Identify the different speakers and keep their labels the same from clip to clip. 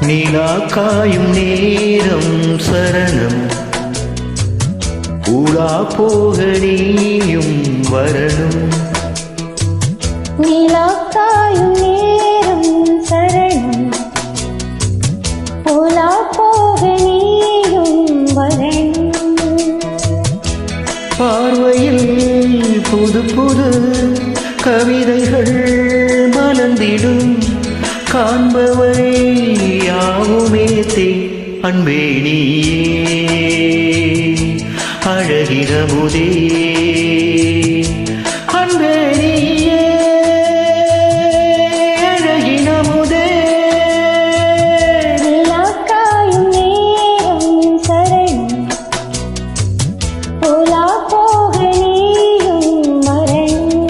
Speaker 1: நிலா காயும் நேரம் சரணம் ஊழா போக நீயும் வரணும்.
Speaker 2: நிலா காயும் நேரம் சரணம் ஊழா போக நீயும் வரணும்.
Speaker 1: பார்வையில் புது புது கவிதைகள் மலர்ந்திடும் காண்பவை யாவுமே அன்பே நீயே அழகினமுதே அன்பே நீயே அழகினமுதே.
Speaker 2: நிலா காயும் நேரம் சரணம் ஊழா போக நீயும் வரணும்.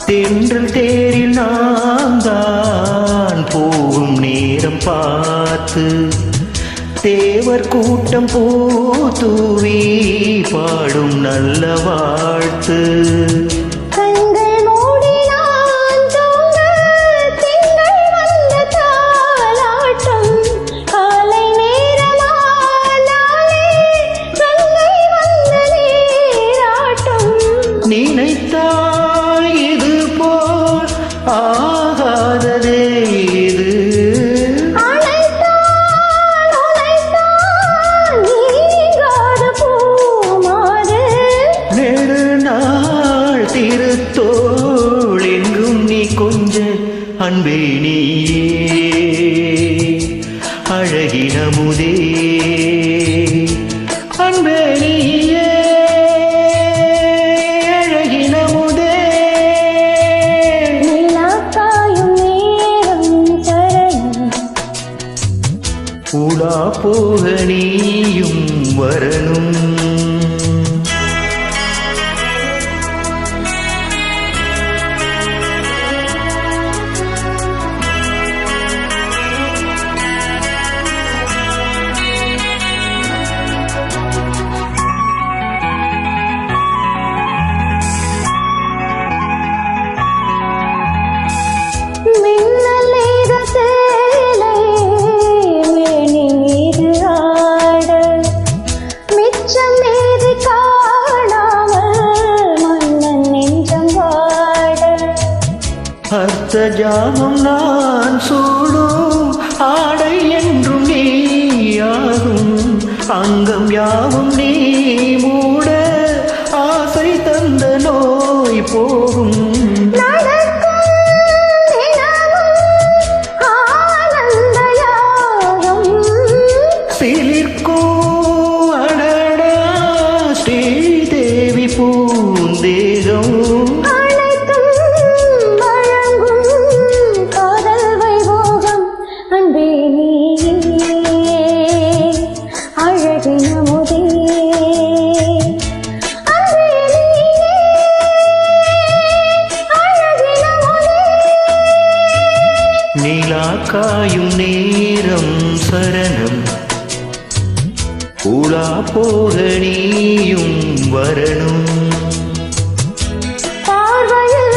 Speaker 1: தென்றல் தேரில் நாம் தான் போகும் நேரம் பார்த்து தேவர் கூட்டம் பூத்தூவி பாடும் நல்ல வாழ்த்து.
Speaker 2: கண்கள் மூடி நான் தூங்க திங்கள் வந்த தாலாட்டம் காலை நேரமானாலே கங்கை வந்த நீராட்டம்.
Speaker 1: நினைத்தால் இது போல் ஆகாததே இது
Speaker 2: அழைத்தால் உழைத்தால் நீங்காத பூமாது.
Speaker 1: நெடு நாள் திருத்தோள் எங்கும் நீ கொஞ்ச அன்பே நீயே அழகினமுதே அன்பே நீயே அழகினமுதே.
Speaker 2: நிலா காயும் நேரம் சரணம்
Speaker 1: ஊடா போக நீயும் வரணும்.
Speaker 2: மின்னல் ஏக சேலை மேனி மீது ஆட மிச்சம் மீது காணாமல் மன்னன் நெஞ்சம் வாட.
Speaker 1: அர்த்த ஜாமம் நான் சூடும் ஆடை என்றும் நீயாகும் அங்கம் யாவும் நீ மூட ஆசை தந்த நோய் போகும்.
Speaker 2: நடக்கும் தினமும் ஆனந்த யாகம்
Speaker 1: சிலிர்க்கும் அடடா ஸ்ரீதேவி பூந்தேகம்.
Speaker 2: அனைத்தும் வழங்கும் காதல் வைபோகம் அன்பே நீயே அழகினமுதே அன்பே நீயே அழகினமுதே.
Speaker 1: நிலா காயும் நேரம் சரணம் ஊழா போக நீயும் வரணும்.
Speaker 2: பார்வையில்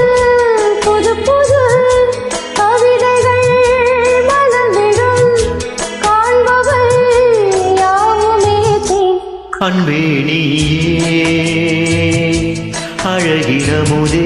Speaker 2: புது புது கவிதைகள் மலர்ந்திடும் காண்பவை யாவுமே
Speaker 1: அன்பே நீயே அழகினமுதே